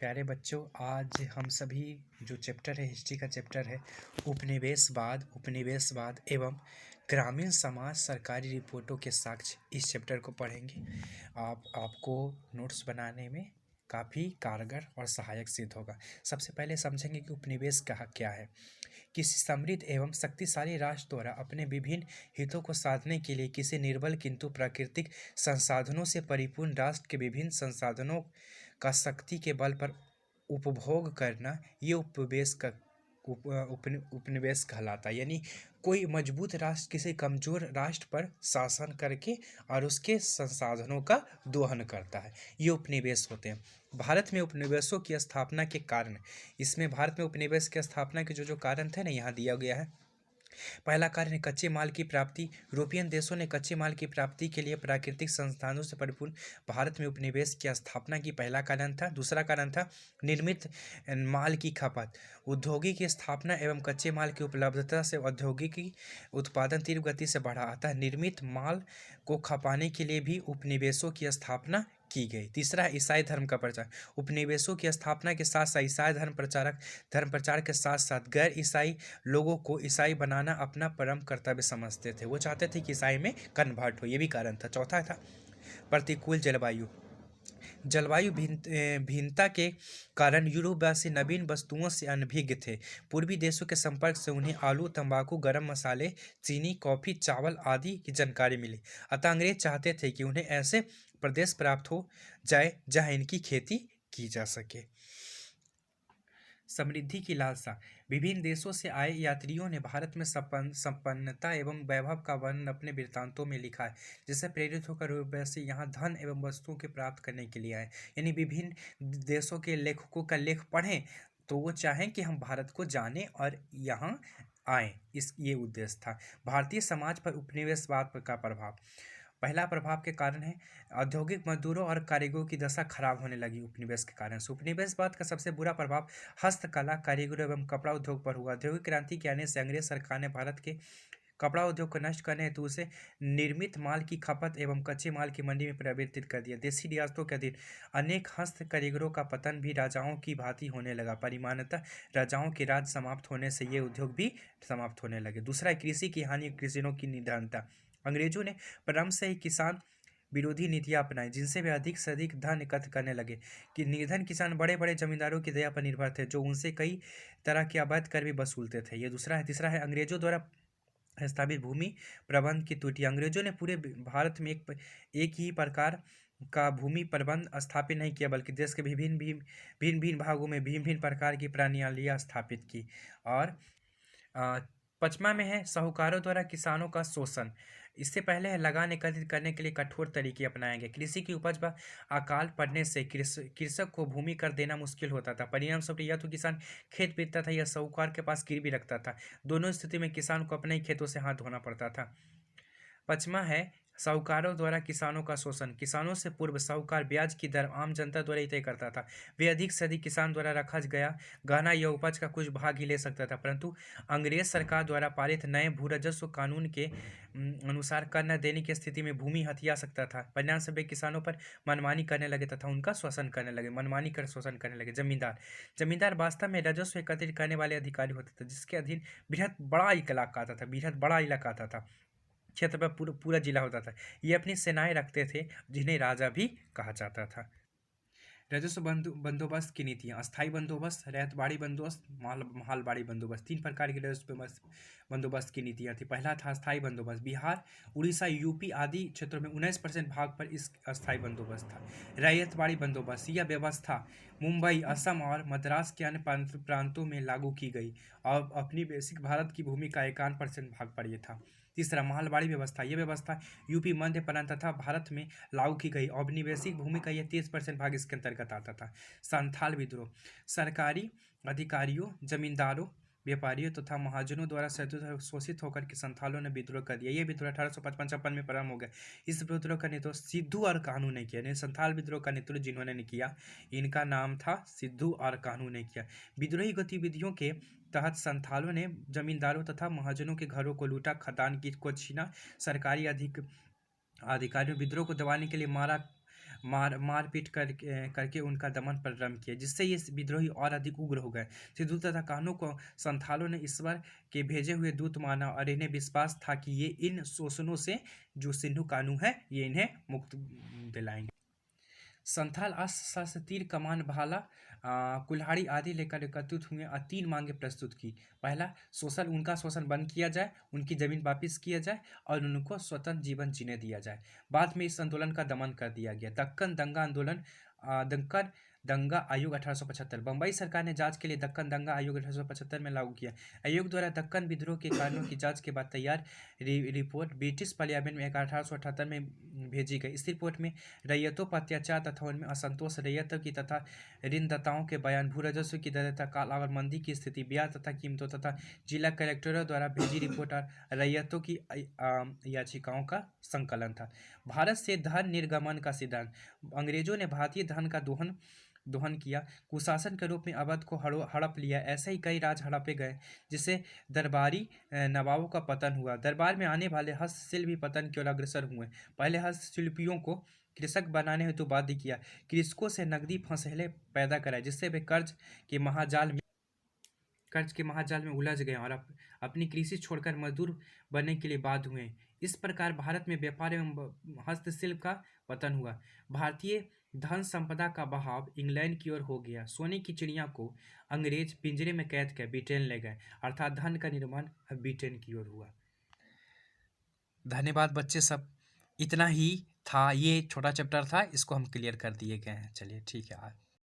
प्यारे बच्चों, आज हम सभी जो चैप्टर है, हिस्ट्री का चैप्टर है, उपनिवेशवाद एवं ग्रामीण समाज सरकारी रिपोर्टों के साक्ष्य, इस चैप्टर को पढ़ेंगे। आपको नोट्स बनाने में काफ़ी कारगर और सहायक सिद्ध होगा। सबसे पहले समझेंगे कि उपनिवेश क्या है। किसी समृद्ध एवं शक्तिशाली राष्ट्र द्वारा अपने विभिन्न हितों को साधने के लिए किसी निर्बल किंतु प्राकृतिक संसाधनों से परिपूर्ण राष्ट्र के विभिन्न संसाधनों का शक्ति के बल पर उपभोग करना, ये उपनिवेश कहलाता है। यानी कोई मजबूत राष्ट्र किसी कमजोर राष्ट्र पर शासन करके और उसके संसाधनों का दोहन करता है, ये उपनिवेश होते हैं। भारत में उपनिवेशों की स्थापना के कारण, इसमें भारत में उपनिवेश की स्थापना के जो कारण थे ना, यहाँ दिया गया है। पहला कारण है कच्चे माल की प्राप्ति। यूरोपियन देशों ने कच्चे माल की प्राप्ति के लिए प्राकृतिक संसाधनों से परिपूर्ण भारत में उपनिवेश की स्थापना की, पहला कारण था। दूसरा कारण था निर्मित माल की खपत। औद्योगिक की स्थापना एवं कच्चे माल की उपलब्धता से औद्योगिक उत्पादन तीव्र गति से बढ़ा, अतः निर्मित माल को खपाने के लिए भी उपनिवेशों की स्थापना की गई। तीसरा है ईसाई धर्म का प्रचार। उपनिवेशों की स्थापना के साथ साथ ईसाई धर्म प्रचार के साथ साथ गैर ईसाई लोगों को ईसाई बनाना अपना परम कर्तव्य समझते थे। वो चाहते थे कि ईसाई में कन्वर्ट हो, ये भी कारण था। चौथा था प्रतिकूल जलवायु भिन्नता के कारण यूरोपवासी नवीन वस्तुओं से अनभिज्ञ थे। पूर्वी देशों के संपर्क से उन्हें आलू, तंबाकू, गरम मसाले, चीनी, कॉफी, चावल आदि की जानकारी मिली। अतः अंग्रेज चाहते थे कि उन्हें ऐसे प्रदेश प्राप्त हो जाए जहां इनकी खेती की जा सके। समृद्धि की लालसा। विभिन्न देशों से आए यात्रियों ने भारत में संपन्नता एवं वैभव का वर्णन अपने वृत्तांतों में लिखा है, जिससे प्रेरित होकर यूरोपवासी यहाँ धन एवं वस्तुओं के प्राप्त करने के लिए आए। यानी विभिन्न देशों के लेखकों का लेख पढ़ें तो वो चाहें कि हम भारत को जानें और यहाँ आए, ये उद्देश्य था। भारतीय समाज पर उपनिवेशवाद का प्रभाव। पहला प्रभाव के कारण है औद्योगिक मजदूरों और कारीगरों की दशा खराब होने लगी उपनिवेश के कारण से। उपनिवेशवाद का सबसे बुरा प्रभाव हस्तकला, कारीगरों एवं कपड़ा उद्योग पर हुआ। औद्योगिक क्रांति के आने से अंग्रेज सरकार ने भारत के कपड़ा उद्योग को नष्ट करने हेतु उसे निर्मित माल की खपत एवं कच्चे माल की मंडी में परिवर्तित कर दिया। देशी रियासतों के अधीन अनेक हस्त कारीगरों का पतन भी राजाओं की भांति होने लगा। परिमाणतः राजाओं के राज समाप्त होने से ये उद्योग भी समाप्त होने लगे। दूसरा, कृषि की हानि, कृषियों की निधनता। अंग्रेजों ने प्रारंभ से ही किसान विरोधी नीतियां अपनाई, जिनसे वे अधिक से अधिक धन एकत्र करने लगे। कि निर्धन किसान बड़े बड़े जमींदारों की दया पर निर्भर थे, जो उनसे कई तरह के अवैध कर भी वसूलते थे। ये दूसरा है। तीसरा है अंग्रेजों द्वारा स्थापित भूमि प्रबंध की त्रुटि। अंग्रेजों ने पूरे भारत में एक ही प्रकार का भूमि प्रबंध स्थापित नहीं किया, बल्कि देश के भिन्न भागों में भिन्न भिन्न प्रकार की प्रणालियां स्थापित की। और पचमा में है साहूकारों द्वारा किसानों का शोषण। इससे पहले है लगान एकत्रित करने के लिए कठोर तरीके अपनाए गए। कृषि की उपज पर अकाल पड़ने से कृषक को भूमि कर देना मुश्किल होता था। परिणाम स्वरूप या तो किसान खेत बेचता था या साहूकार के पास गिरवी रखता था। दोनों स्थिति में किसान को अपने ही खेतों से हाथ धोना पड़ता था। पचमा है साहूकारों द्वारा किसानों का शोषण। किसानों से पूर्व साहूकार ब्याज की दर आम जनता द्वारा ही तय करता था। वे अधिक से अधिक किसान द्वारा रखा गया गहना या उपज का कुछ भाग ही ले सकता था, परंतु अंग्रेज सरकार द्वारा पारित नए भू राजस्व कानून के अनुसार कर न देने की स्थिति में भूमि हथिया सकता था। परिणाम से वे किसानों पर मनमानी करने लगे तथा उनका शोषण करने लगे, मनमानी कर शोषण करने लगे। जमींदार वास्तव में राजस्व एकत्रित करने वाले अधिकारी होते थे, जिसके अधीन बृहद बड़ा इलाका आता था। क्षेत्र पर पूरा जिला होता था। ये अपनी सेनाएं रखते थे, जिन्हें राजा भी कहा जाता था। राजस्व बंदोबस्त की नीतियाँ। अस्थायी बंदोबस्त, रैयतवाड़ी बंदोबस्त, महलवाड़ी बंदोबस्त, तीन प्रकार की राजस्व बंदोबस्त की नीतियाँ थी। पहला था अस्थायी बंदोबस्त। बिहार, उड़ीसा, यूपी आदि क्षेत्रों में 19% भाग पर इस अस्थायी बंदोबस्त था। रैयतवाड़ी बंदोबस्त, यह व्यवस्था मुंबई, असम और मद्रास के अन्य प्रांतों में लागू की गई और अपनी बेसिक भारत की भूमि का 51% भाग पर यह था। तीसरा, महलवाड़ी व्यवस्था। यह व्यवस्था यूपी, मध्य प्रांत तथा भारत में लागू की गई। औपनिवेशिक भूमि का यह 30% भाग इसके अंतर्गत आता था। संथाल विद्रोह। सरकारी अधिकारियों, जमींदारों, व्यापारियों तथा महाजनों द्वारा शोषित होकर के संथालों ने विद्रोह कर दिया। यह विद्रोह 1855 में प्रारंभ हो गया। इस विद्रोह का नेतृत्व सिद्धू और कान्हू ने किया। संथाल विद्रोह का नेतृत्व जिन्होंने किया, इनका नाम था सिद्धू और कान्हू ने किया। विद्रोही गतिविधियों के तहत संथालों ने जमींदारों तथा महाजनों के घरों को लूटा, खदान को छीना। सरकारी अधिकारियों विद्रोह को दबाने के लिए मारपीट करके उनका दमन प्रारंभ किया, जिससे ये विद्रोही और अधिक उग्र हो गए। सिद्धू तथा कान्हू को संथालों ने ईश्वर के भेजे हुए दूत माना और इन्हें विश्वास था कि ये इन शोषणों से जो सिद्धू कान्हू है ये इन्हें मुक्त दिलाएंगे। संथाल अस्त्र तीर कमान भाला कुल्हाड़ी आदि लेकर एकत्रित हुए और 3 मांगे प्रस्तुत की। पहला, उनका शोषण बंद किया जाए, उनकी जमीन वापस किया जाए और उनको स्वतंत्र जीवन जीने दिया जाए। बाद में इस आंदोलन का दमन कर दिया गया। दक्कन दंगा आंदोलन दक्कन दंगा आयोग 1875। बम्बई सरकार ने जांच के लिए दक्कन दंगा आयोग 1875 में लागू किया। आयोग द्वारा दक्कन विद्रोह के कारणों की जांच के बाद तैयार रिपोर्ट ब्रिटिश पार्लियामेंट में 1878 में भेजी गई। इस रिपोर्ट में रैयतों पर अत्याचार तथा उनमें असंतोष, रैयतों की तथा ऋणदाताओं के बयान, भू राजस्व की दर तथा काल और मंदी की स्थिति, ब्याज तथा कीमतों तथा जिला कलेक्टरों द्वारा भेजी रिपोर्ट और रैयतों की याचिकाओं का संकलन था। भारत से धन निर्गमन का सिद्धांत। अंग्रेजों ने भारतीय धन का दोहन किया, कुशासन के रूप में अवध को हड़प लिया। ऐसे ही कई राज हड़पे गए, जिससे दरबारी नवाबों का पतन हुआ। दरबार में आने वाले हस्तशिल्प भी पतन की ओर अग्रसर हुए। पहले हस्तशिल्पियों को कृषक बनाने हेतु बाध्य किया, कृषकों से नकदी फसेले पैदा कराए, जिससे वे कर्ज के महाजाल में उलझ गए और अपनी कृषि छोड़कर मजदूर बनने के लिए बाध्य हुए। इस प्रकार भारत में व्यापार एवं हस्तशिल्प का पतन हुआ। भारतीय धन संपदा का बहाव इंग्लैंड की ओर हो गया। सोने की चिड़िया को अंग्रेज पिंजरे में कैद कर ब्रिटेन ले गए, अर्थात धन का निर्माण अब ब्रिटेन की ओर हुआ। धन्यवाद बच्चे सब, इतना ही था, ये छोटा चैप्टर था, इसको हम क्लियर कर दिए गए हैं। चलिए ठीक है।